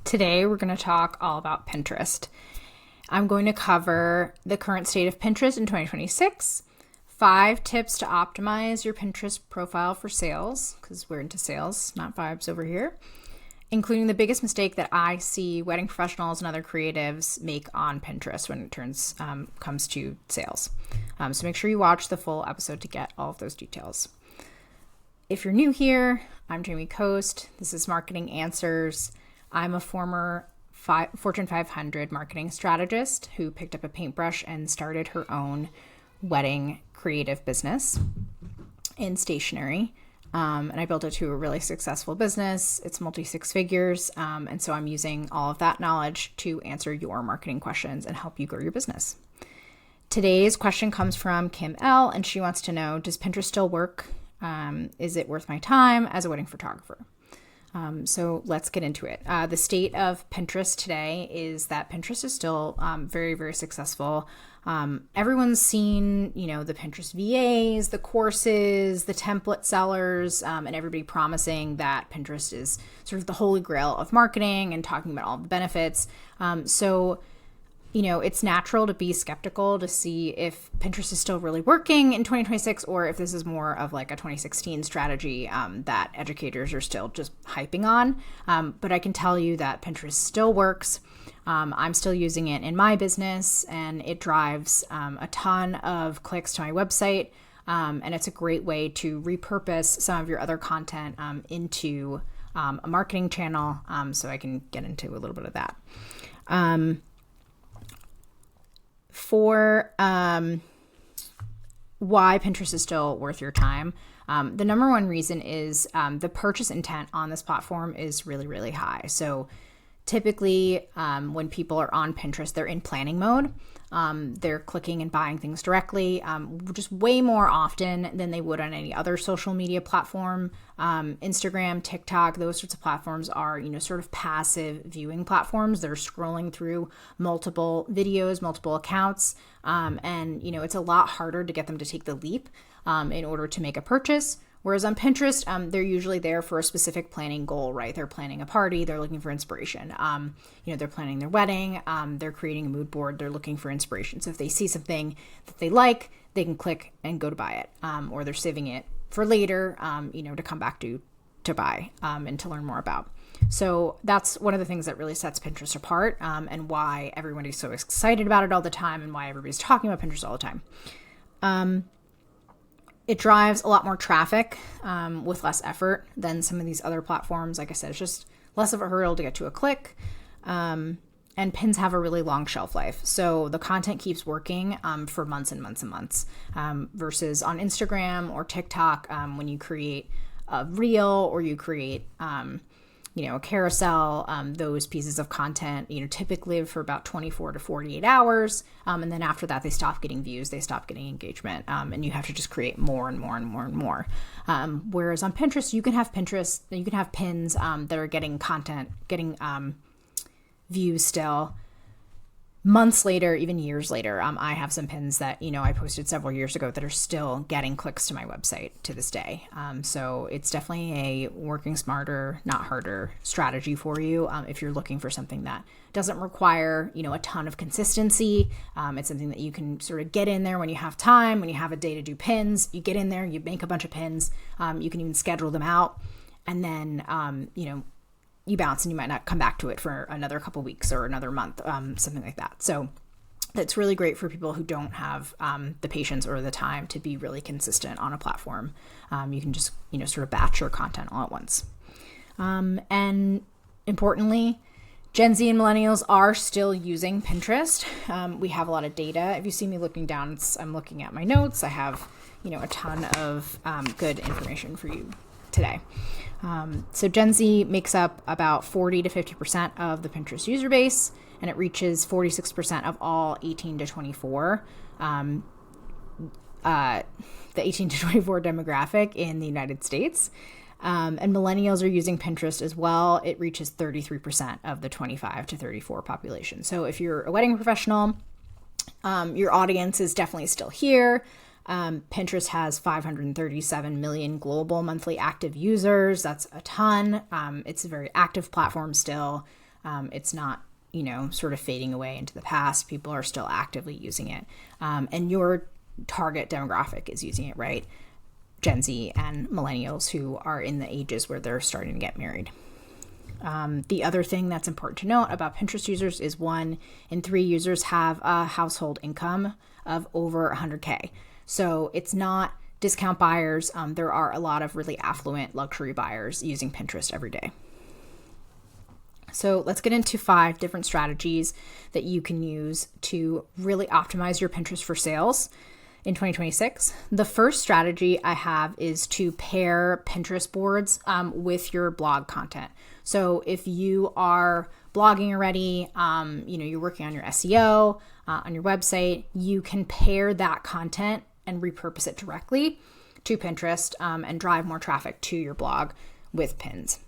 Today, we're going to talk all about Pinterest. I'm going to cover the current state of Pinterest in 2026, 5 tips to optimize your Pinterest profile for sales, because we're into sales, not vibes over here, including the biggest mistake that I see wedding professionals and other creatives make on Pinterest when it comes to sales. So make sure you watch the full episode to get all of those details. If you're new here, I'm Jamie Coast. This is Marketing Answers. I'm a former Fortune 500 marketing strategist who picked up a paintbrush and started her own wedding creative business in stationery. And I built it to a really successful business. It's multi-six figures. And so I'm using all of that knowledge to answer your marketing questions and help you grow your business. Today's question comes from Kim L. And she wants to know, does Pinterest still work? Is it worth my time as a wedding photographer? So let's get into it. The state of Pinterest today is that Pinterest is still very, very successful. Everyone's seen, the Pinterest VAs, the courses, the template sellers, and everybody promising that Pinterest is sort of the holy grail of marketing and talking about all the benefits. It's natural to be skeptical to see if Pinterest is still really working in 2026 or if this is more of like a 2016 strategy that educators are still just hyping on. But I can tell you that Pinterest still works. I'm still using it in my business and it drives a ton of clicks to my website. And it's a great way to repurpose some of your other content into a marketing channel. So I can get into a little bit of that. For why Pinterest is still worth your time, the number one reason is the purchase intent on this platform is really, really high. So typically when people are on Pinterest, they're in planning mode. They're clicking and buying things directly, just way more often than they would on any other social media platform. Instagram, TikTok, those sorts of platforms are, sort of passive viewing platforms. They're scrolling through multiple videos, multiple accounts. It's a lot harder to get them to take the leap in order to make a purchase. Whereas on Pinterest, they're usually there for a specific planning goal, right? They're planning a party, they're looking for inspiration. They're planning their wedding, they're creating a mood board, they're looking for inspiration. So if they see something that they like, they can click and go to buy it, or they're saving it for later, to come back to buy and to learn more about. So that's one of the things that really sets Pinterest apart, and why everybody's so excited about it all the time and why everybody's talking about Pinterest all the time. It drives a lot more traffic with less effort than some of these other platforms. Like I said, it's just less of a hurdle to get to a click. And pins have a really long shelf life. So the content keeps working for months and months and months versus on Instagram or TikTok when you create a reel or you create a carousel, those pieces of content, typically for about 24 to 48 hours. And then after that, they stop getting views, they stop getting engagement, and you have to just create more and more and more and more. Whereas on Pinterest, you can have pins that are getting content, getting views still. Months later, even years later, I have some pins that, I posted several years ago that are still getting clicks to my website to this day. So it's definitely a working smarter, not harder strategy for you if you're looking for something that doesn't require, a ton of consistency. It's something that you can sort of get in there when you have time, when you have a day to do pins. You get in there, you make a bunch of pins. You can even schedule them out. And then, you bounce and you might not come back to it for another couple weeks or another month, something like that. So that's really great for people who don't have the patience or the time to be really consistent on a platform. You can just, sort of batch your content all at once. And importantly, Gen Z and millennials are still using Pinterest. We have a lot of data. If you see me looking down, I'm looking at my notes. I have, a ton of good information for you today. So Gen Z makes up about 40 to 50% of the Pinterest user base, and it reaches 46% of all 18 to 24, the 18 to 24 demographic in the United States. And millennials are using Pinterest as well. It reaches 33% of the 25 to 34 population. So if you're a wedding professional, your audience is definitely still here. Pinterest has 537 million global monthly active users. That's a ton. It's a very active platform still. It's not, sort of fading away into the past. People are still actively using it. And your target demographic is using it, right? Gen Z and millennials who are in the ages where they're starting to get married. The other thing that's important to note about Pinterest users is 1 in 3 users have a household income of over 100K. So it's not discount buyers. There are a lot of really affluent luxury buyers using Pinterest every day. So let's get into 5 different strategies that you can use to really optimize your Pinterest for sales in 2026. The first strategy I have is to pair Pinterest boards with your blog content. So if you are blogging already, you're working on your SEO, on your website, you can pair that content and repurpose it directly to Pinterest and drive more traffic to your blog with pins.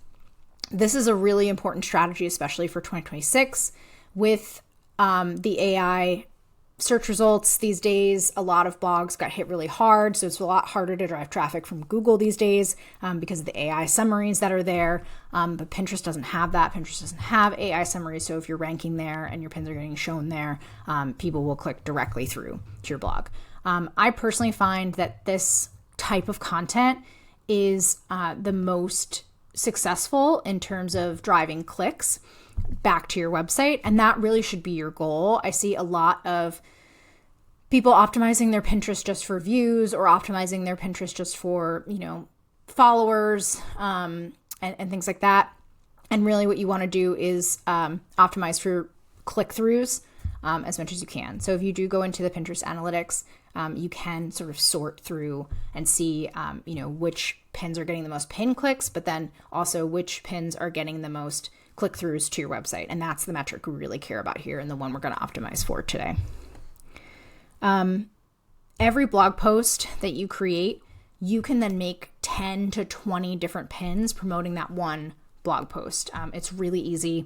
This is a really important strategy, especially for 2026. With the AI search results these days, a lot of blogs got hit really hard. So it's a lot harder to drive traffic from Google these days because of the AI summaries that are there. But Pinterest doesn't have that. Pinterest doesn't have AI summaries. So if you're ranking there and your pins are getting shown there, people will click directly through to your blog. I personally find that this type of content is the most successful in terms of driving clicks back to your website. And that really should be your goal. I see a lot of people optimizing their Pinterest just for views or optimizing their Pinterest just for, followers and things like that. And really what you want to do is optimize for click-throughs as much as you can. So if you do go into the Pinterest analytics, you can sort of sort through and see, which pins are getting the most pin clicks, but then also which pins are getting the most click-throughs to your website. And that's the metric we really care about here and the one we're going to optimize for today. Every blog post that you create, you can then make 10 to 20 different pins promoting that one blog post. It's really easy.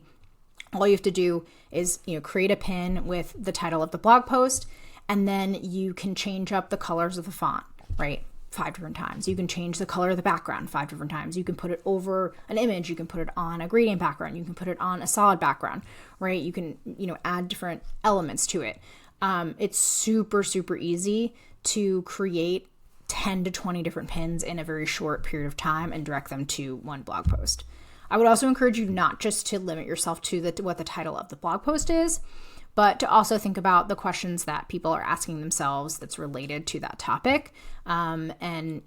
All you have to do is, create a pin with the title of the blog post, and then you can change up the colors of the font, right? 5 different times. You can change the color of the background 5 different times. You can put it over an image. You can put it on a gradient background. You can put it on a solid background, right? You can, add different elements to it. It's super, super easy to create 10 to 20 different pins in a very short period of time and direct them to one blog post. I would also encourage you not just to limit yourself to what the title of the blog post is, but to also think about the questions that people are asking themselves that's related to that topic. And,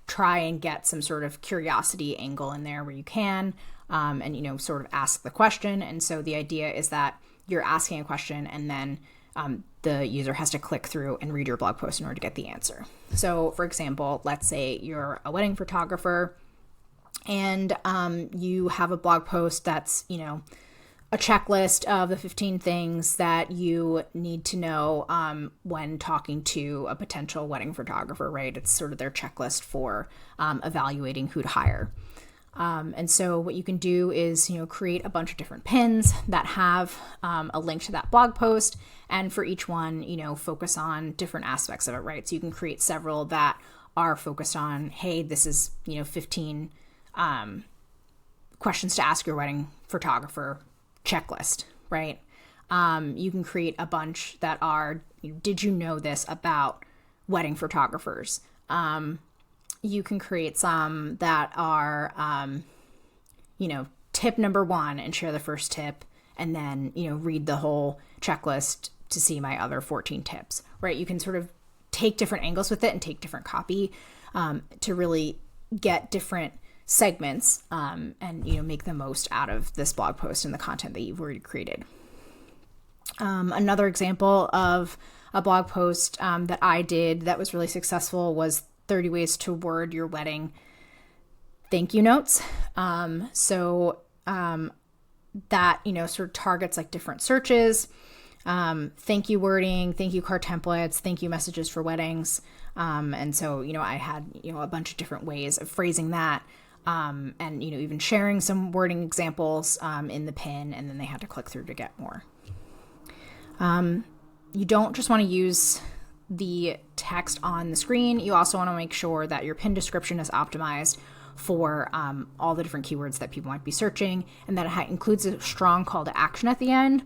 try and get some sort of curiosity angle in there where you can, and, sort of ask the question. And so the idea is that you're asking a question and then the user has to click through and read your blog post in order to get the answer. So for example, let's say you're a wedding photographer and you have a blog post that's, a checklist of the 15 things that you need to know when talking to a potential wedding photographer, right? It's sort of their checklist for evaluating who to hire. And so what you can do is, create a bunch of different pins that have a link to that blog post. And for each one, focus on different aspects of it, right? So you can create several that are focused on, hey, this is, 15 questions to ask your wedding photographer checklist, right? You can create a bunch that are, did you know this about wedding photographers? You can create some that are, tip number 1 and share the first tip, and then, read the whole checklist to see my other 14 tips, right? You can sort of take different angles with it and take different copy to really get different segments and, make the most out of this blog post and the content that you've already created. Another example of a blog post that I did that was really successful was 30 ways to word your wedding thank you notes. That, sort of targets like different searches, thank you wording, thank you card templates, thank you messages for weddings. And so, I had, a bunch of different ways of phrasing that. And, even sharing some wording examples in the pin, and then they had to click through to get more. You don't just want to use the text on the screen. You also want to make sure that your pin description is optimized for all the different keywords that people might be searching, and that it includes a strong call to action at the end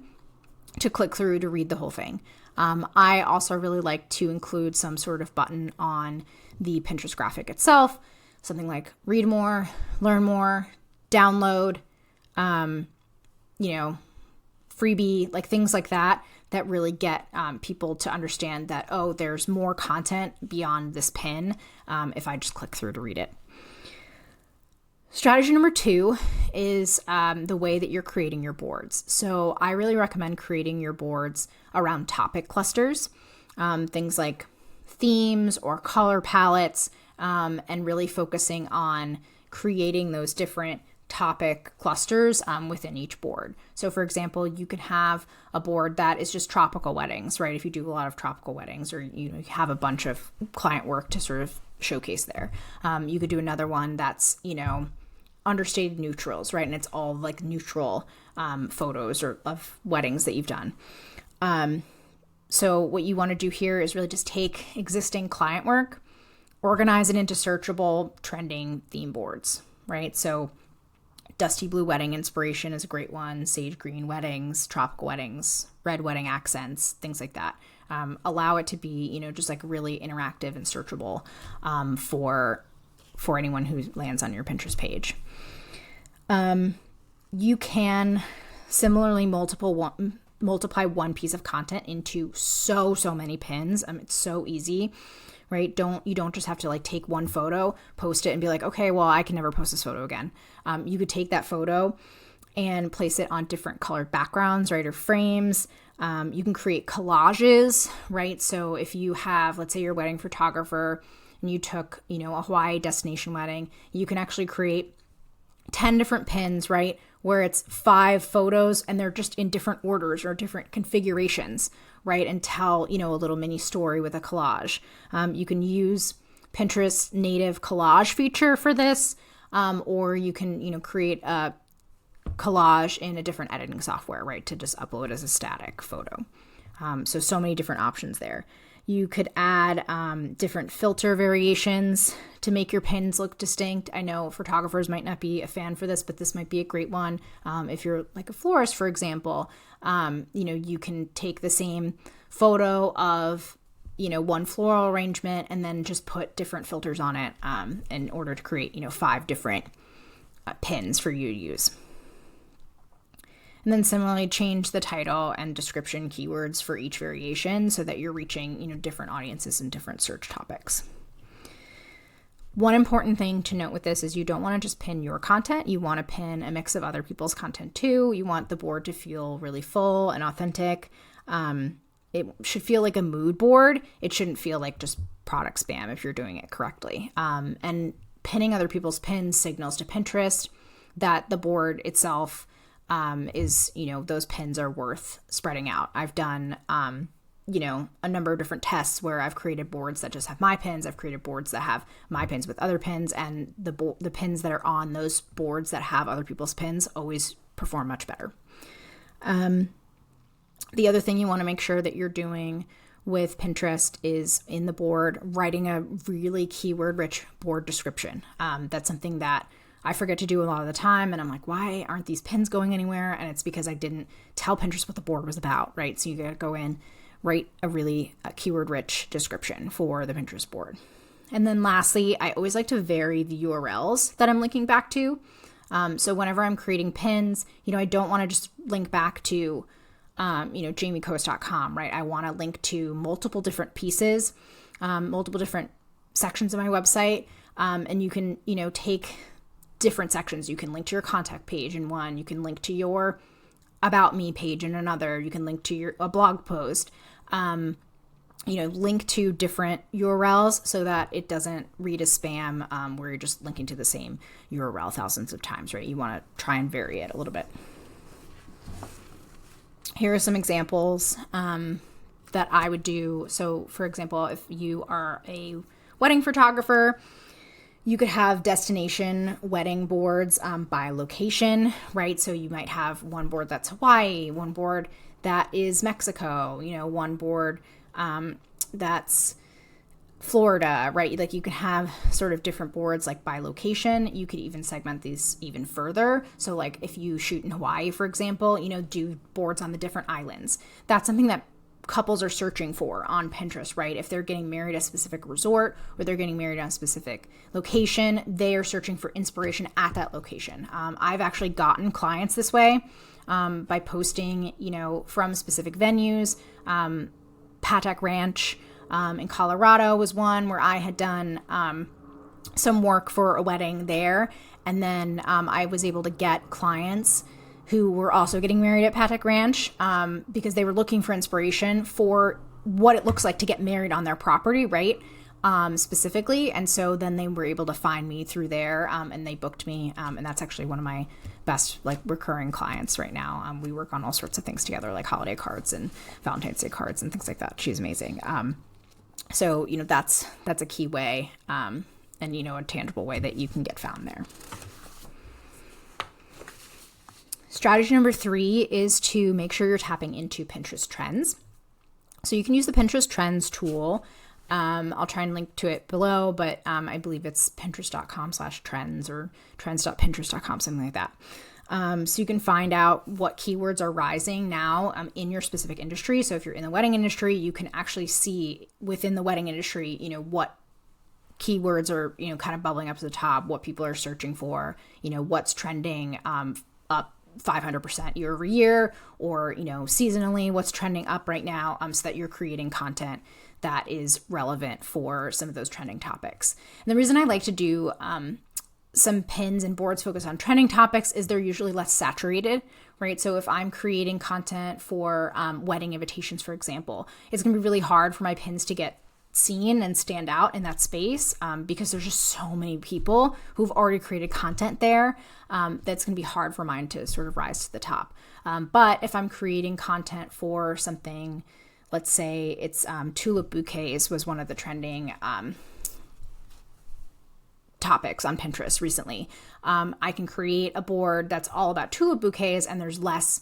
to click through to read the whole thing. I also really like to include some sort of button on the Pinterest graphic itself, something like read more, learn more, download, freebie, like things like that really get people to understand that, oh, there's more content beyond this pin if I just click through to read it. Strategy number 2 is the way that you're creating your boards. So I really recommend creating your boards around topic clusters, things like themes or color palettes, and really focusing on creating those different topic clusters within each board. So for example, you could have a board that is just tropical weddings, right? If you do a lot of tropical weddings, or you have a bunch of client work to sort of showcase there. You could do another one that's, understated neutrals, right? And it's all like neutral photos or of weddings that you've done. So what you want to do here is really just take existing client work, organize it into searchable, trending theme boards, right? So dusty blue wedding inspiration is a great one. Sage green weddings, tropical weddings, red wedding accents, things like that. Allow it to be, just like really interactive and searchable for anyone who lands on your Pinterest page. You can similarly multiply one piece of content into so many pins. It's so easy, right? You don't just have to like take one photo, post it, and be like, okay, well, I can never post this photo again. You could take that photo and place it on different colored backgrounds, right, or frames. You can create collages, right? So if you have, let's say, you're a wedding photographer and you took, a Hawaii destination wedding, you can actually create 10 different pins, right, where it's 5 photos and they're just in different orders or different configurations, right, and tell, a little mini story with a collage. You can use Pinterest native collage feature for this, or you can, create a collage in a different editing software, right, to just upload as a static photo. So many different options there. You could add different filter variations to make your pins look distinct. I know photographers might not be a fan for this, but this might be a great one. If you're like a florist, for example, you can take the same photo of, one floral arrangement and then just put different filters on it in order to create, 5 different pins for you to use. And then similarly change the title and description keywords for each variation so that you're reaching, different audiences and different search topics. One important thing to note with this is you don't want to just pin your content. You want to pin a mix of other people's content too. You want the board to feel really full and authentic. It should feel like a mood board. It shouldn't feel like just product spam if you're doing it correctly. And pinning other people's pins signals to Pinterest that the board itself is, those pins are worth spreading out. I've done, a number of different tests where I've created boards that just have my pins. I've created boards that have my pins with other pins, and the pins that are on those boards that have other people's pins always perform much better. The other thing you want to make sure that you're doing with Pinterest is in the board, writing a really keyword-rich board description. That's something that I forget to do a lot of the time, and I'm like, why aren't these pins going anywhere? And it's because I didn't tell Pinterest what the board was about, right? So you got to go in, write a really keyword-rich description for the Pinterest board. And then lastly, I always like to vary the URLs that I'm linking back to. So whenever I'm creating pins, I don't want to just link back to, jamiecoast.com, right? I want to link to multiple different pieces, multiple different sections of my website. And you can, take different sections. You can link to your contact page in one. You can link to your about me page in another. You can link to a blog post. Link to different URLs so that it doesn't read as spam where you're just linking to the same URL thousands of times, right? You want to try and vary it a little bit. Here are some examples that I would do. So for example, if you are a wedding photographer, you could have destination wedding boards by location, right? So you might have one board that's Hawaii, one board that is Mexico, one board that's Florida, right? Like you can have sort of different boards like by location. You could even segment these even further. So like if you shoot in Hawaii, for example, do boards on the different islands. That's something that couples are searching for on Pinterest, right? If they're getting married at a specific resort or they're getting married on a specific location, they are searching for inspiration at that location. I've actually gotten clients this way by posting, from specific venues. Patek Ranch in Colorado was one where I had done some work for a wedding there. And then I was able to get clients who were also getting married at Patek Ranch because they were looking for inspiration for what it looks like to get married on their property, right? Specifically. And so then they were able to find me through there and they booked me. And that's actually one of my best recurring clients right now. We work on all sorts of things together, like holiday cards and Valentine's Day cards and things like that. She's amazing. So, that's a key way and, a tangible way that you can get found there. Strategy number 3 is to make sure you're tapping into Pinterest trends. So you can use the Pinterest trends tool. I'll try and link to it below, but I believe it's pinterest.com/trends or trends.pinterest.com, something like that. So you can find out what keywords are rising now in your specific industry. So if you're in the wedding industry, you can actually see within the wedding industry, what keywords are, kind of bubbling up to the top, what people are searching for, what's trending up 500% year over year, or, seasonally, what's trending up right now, so that you're creating content that is relevant for some of those trending topics. And the reason I like to do some pins and boards focused on trending topics is they're usually less saturated, right? So if I'm creating content for wedding invitations, for example, it's going to be really hard for my pins to get seen and stand out in that space because there's just so many people who've already created content there that's going to be hard for mine to sort of rise to the top. But if I'm creating content for something, let's say it's tulip bouquets was one of the trending topics on Pinterest recently. I can create a board that's all about tulip bouquets and there's less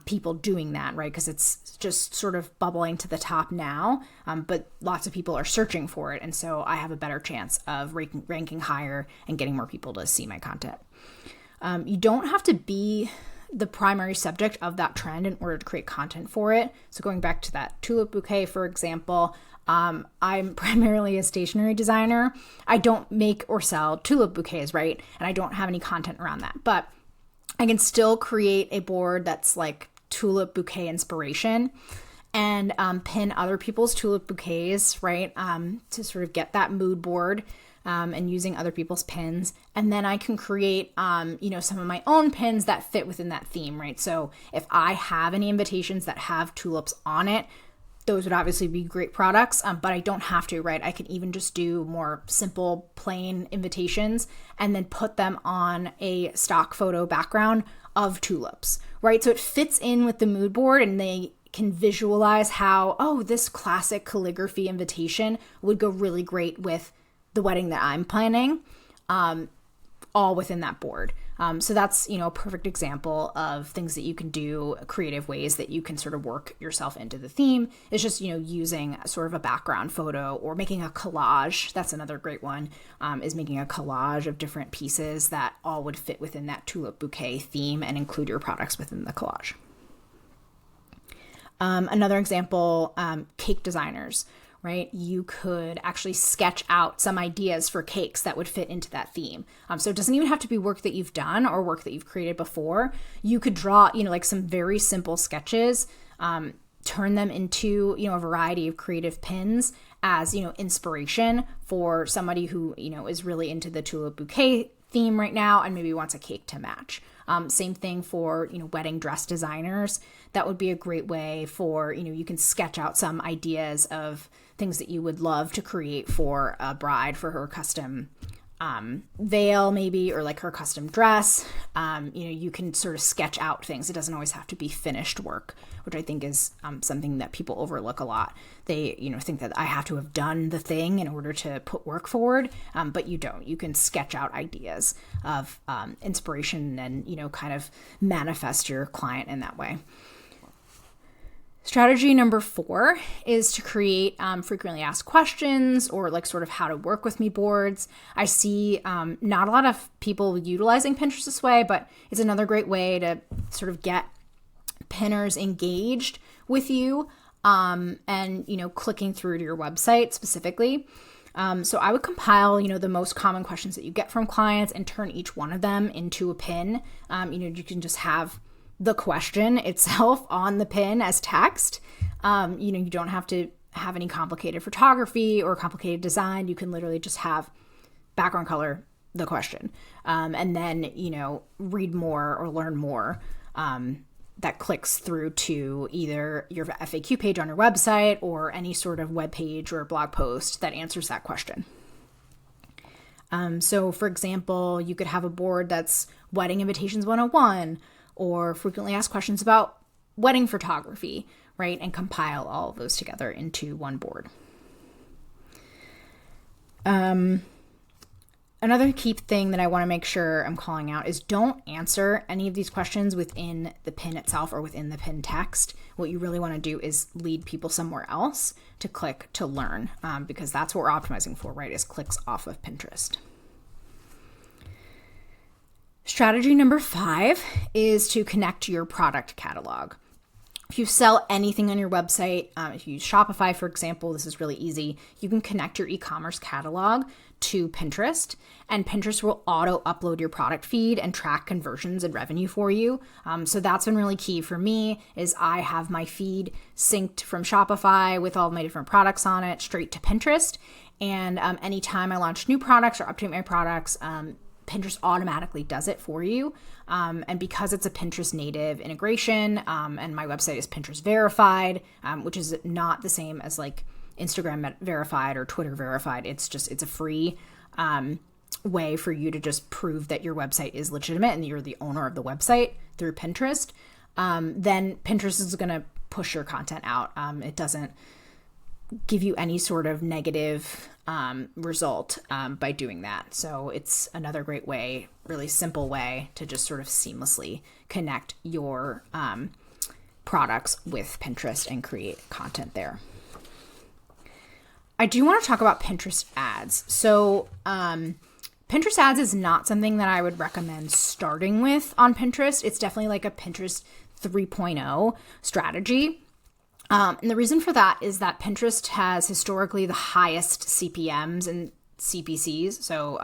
people doing that, right? Because it's just sort of bubbling to the top now, but lots of people are searching for it. And so I have a better chance of ranking higher and getting more people to see my content. You don't have to be the primary subject of that trend in order to create content for it. So going back to that tulip bouquet, for example, I'm primarily a stationery designer. I don't make or sell tulip bouquets, right? And I don't have any content around that, but I can still create a board that's like tulip bouquet inspiration and pin other people's tulip bouquets, right? To sort of get that mood board and using other people's pins. And then I can create, some of my own pins that fit within that theme, right? So if I have any invitations that have tulips on it, those would obviously be great products, but I don't have to, right? I can even just do more simple, plain invitations and then put them on a stock photo background of tulips, right? So it fits in with the mood board and they can visualize how, this classic calligraphy invitation would go really great with the wedding that I'm planning, all within that board. So that's, a perfect example of things that you can do, creative ways that you can sort of work yourself into the theme. It's just, using sort of a background photo or making a collage. That's another great one, is making a collage of different pieces that all would fit within that tulip bouquet theme and include your products within the collage. Another example, cake designers. Right? You could actually sketch out some ideas for cakes that would fit into that theme. So it doesn't even have to be work that you've done or work that you've created before. You could draw, some very simple sketches, turn them into, a variety of creative pins as, inspiration for somebody who, is really into the tulip bouquet theme right now and maybe wants a cake to match. Same thing for, wedding dress designers. That would be a great way for, you can sketch out some ideas of things that you would love to create for a bride for her custom veil maybe, or like her custom dress. You can sort of sketch out things. It doesn't always have to be finished work, which I think is something that people overlook a lot. They, think that I have to have done the thing in order to put work forward, but you don't. You can sketch out ideas of inspiration and, kind of manifest your client in that way. Strategy number 4 is to create frequently asked questions, or like sort of how to work with me boards. I see not a lot of people utilizing Pinterest this way, but it's another great way to sort of get pinners engaged with you and, clicking through to your website specifically. So I would compile, the most common questions that you get from clients and turn each one of them into a pin. You can just have the question itself on the pin as text. You don't have to have any complicated photography or complicated design. You can literally just have background color, the question, and then, read more or learn more. That clicks through to either your FAQ page on your website or any sort of web page or blog post that answers that question. So for example, you could have a board that's Wedding Invitations 101 or frequently asked questions about wedding photography, right? And compile all of those together into one board. Another key thing that I want to make sure I'm calling out is don't answer any of these questions within the pin itself or within the pin text. What you really want to do is lead people somewhere else to click to learn, because that's what we're optimizing for, right? Is clicks off of Pinterest. Strategy number 5 is to connect to your product catalog. If you sell anything on your website, if you use Shopify, for example, this is really easy. You can connect your e-commerce catalog to Pinterest, and Pinterest will auto-upload your product feed and track conversions and revenue for you. So that's been really key for me, is I have my feed synced from Shopify with all my different products on it straight to Pinterest. And anytime I launch new products or update my products, Pinterest automatically does it for you. And because it's a Pinterest native integration, and my website is Pinterest verified, which is not the same as like Instagram verified or Twitter verified. It's a free way for you to just prove that your website is legitimate and that you're the owner of the website through Pinterest. Then Pinterest is going to push your content out. It doesn't give you any sort of negative result by doing that. So it's another great way, really simple way to just sort of seamlessly connect your products with Pinterest and create content there. I do want to talk about Pinterest ads. So Pinterest ads is not something that I would recommend starting with on Pinterest. It's definitely like a Pinterest 3.0 strategy. And the reason for that is that Pinterest has historically the highest CPMs and CPCs. So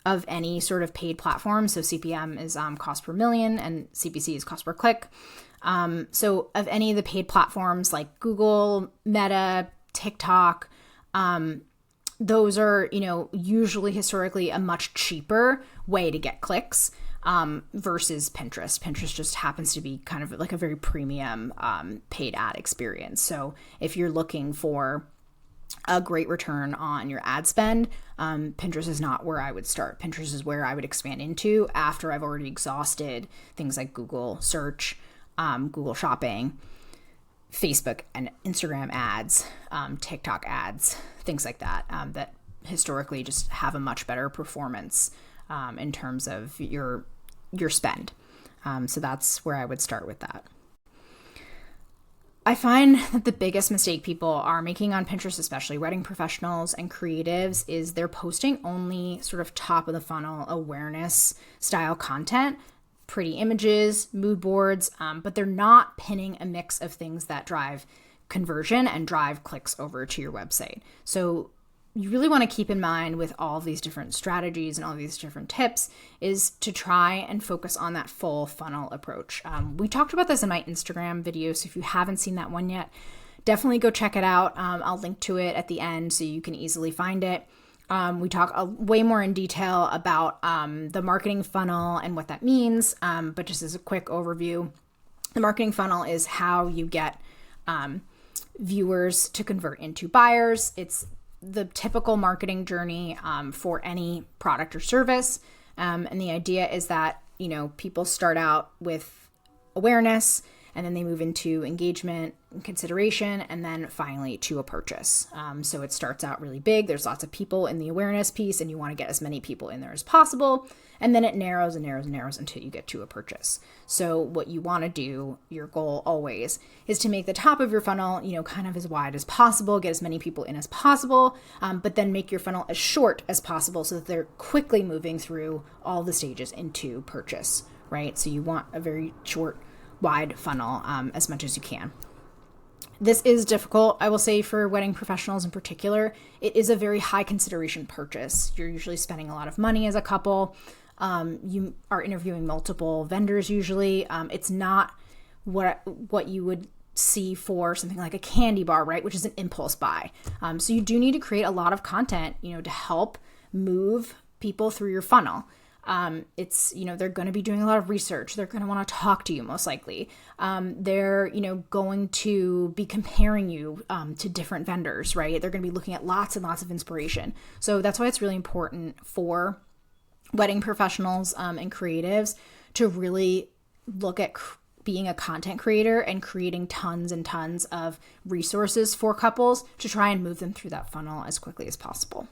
of any sort of paid platform. So CPM is cost per million and CPC is cost per click. So of any of the paid platforms like Google, Meta, TikTok, those are, usually historically a much cheaper way to get clicks versus Pinterest. Pinterest just happens to be kind of like a very premium paid ad experience. So if you're looking for a great return on your ad spend, Pinterest is not where I would start. Pinterest is where I would expand into after I've already exhausted things like Google search, Google Shopping, Facebook and Instagram ads, TikTok ads, things like that, that historically just have a much better performance in terms of your spend. So that's where I would start with that. I find that the biggest mistake people are making on Pinterest, especially wedding professionals and creatives, is they're posting only sort of top of the funnel awareness style content, pretty images, mood boards, but they're not pinning a mix of things that drive conversion and drive clicks over to your website. So you really want to keep in mind with all of these different strategies and all these different tips is to try and focus on that full funnel approach. We talked about this in my Instagram video, so if you haven't seen that one yet, definitely go check it out. I'll link to it at the end so you can easily find it. We talk way more in detail about the marketing funnel and what that means, but just as a quick overview, the marketing funnel is how you get viewers to convert into buyers. It's the typical marketing journey for any product or service. And the idea is that, people start out with awareness and then they move into engagement, consideration, and then finally to a purchase. So it starts out really big. There's lots of people in the awareness piece, and you want to get as many people in there as possible. And then it narrows and narrows and narrows until you get to a purchase. So what you want to do, your goal always, is to make the top of your funnel, kind of as wide as possible, get as many people in as possible, but then make your funnel as short as possible so that they're quickly moving through all the stages into purchase, right? So you want a very short, wide funnel as much as you can. This is difficult, I will say, for wedding professionals in particular. It is a very high consideration purchase. You're usually spending a lot of money as a couple. You are interviewing multiple vendors usually. It's not what you would see for something like a candy bar, right? Which is an impulse buy. So you do need to create a lot of content, to help move people through your funnel. It's, they're going to be doing a lot of research. They're going to want to talk to you most likely. They're, going to be comparing you, to different vendors, right? They're going to be looking at lots and lots of inspiration. So that's why it's really important for wedding professionals, and creatives to really look at being a content creator and creating tons and tons of resources for couples to try and move them through that funnel as quickly as possible.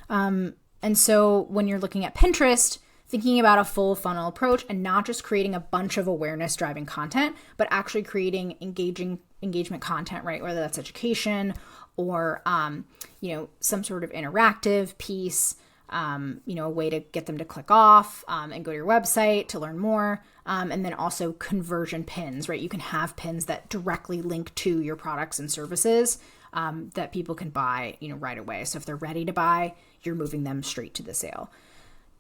And so when you're looking at Pinterest, thinking about a full funnel approach and not just creating a bunch of awareness driving content, but actually creating engagement content, right? Whether that's education or, some sort of interactive piece, a way to get them to click off and go to your website to learn more. And then also conversion pins, right? You can have pins that directly link to your products and services that people can buy, right away. So if they're ready to buy, you're moving them straight to the sale.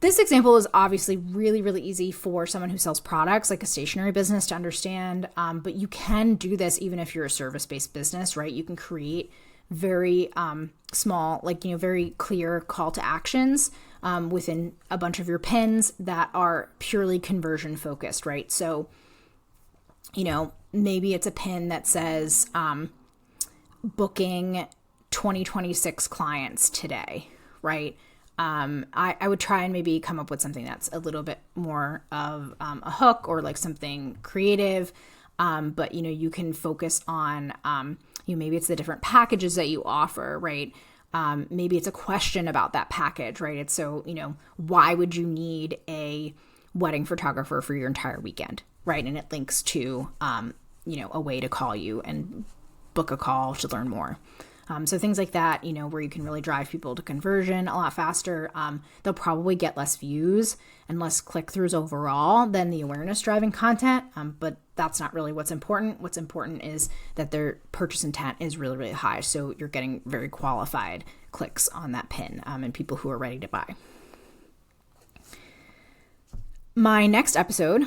This example is obviously really, really easy for someone who sells products, like a stationery business, to understand. But you can do this even if you're a service-based business, right? You can create very small, very clear call to actions within a bunch of your pins that are purely conversion focused, right? So, maybe it's a pin that says booking 2026 clients today, right? I would try and maybe come up with something that's a little bit more of a hook or like something creative. But, you can focus on, maybe it's the different packages that you offer, right? Maybe it's a question about that package, right? It's so, why would you need a wedding photographer for your entire weekend, right? And it links to, a way to call you and book a call to learn more. So things like that, where you can really drive people to conversion a lot faster. They'll probably get less views and less click-throughs overall than the awareness driving content. But that's not really what's important. What's important is that their purchase intent is really, really high. So you're getting very qualified clicks on that pin and people who are ready to buy. My next episode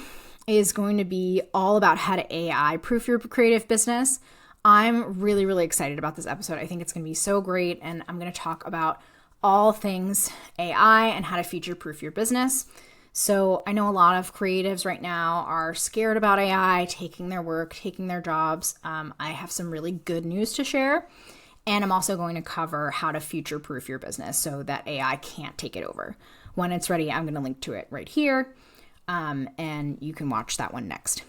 is going to be all about how to AI proof your creative business. I'm really, really excited about this episode. I think it's going to be so great. And I'm going to talk about all things AI and how to future-proof your business. So I know a lot of creatives right now are scared about AI, taking their work, taking their jobs. I have some really good news to share. And I'm also going to cover how to future-proof your business so that AI can't take it over. When it's ready, I'm going to link to it right here. And you can watch that one next.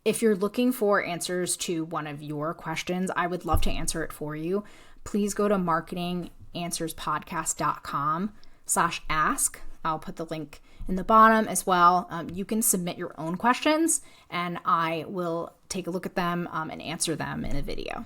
If you're looking for answers to one of your questions, I would love to answer it for you. Please go to marketinganswerspodcast.com/ask. I'll put the link in the bottom as well. You can submit your own questions and I will take a look at them and answer them in a video.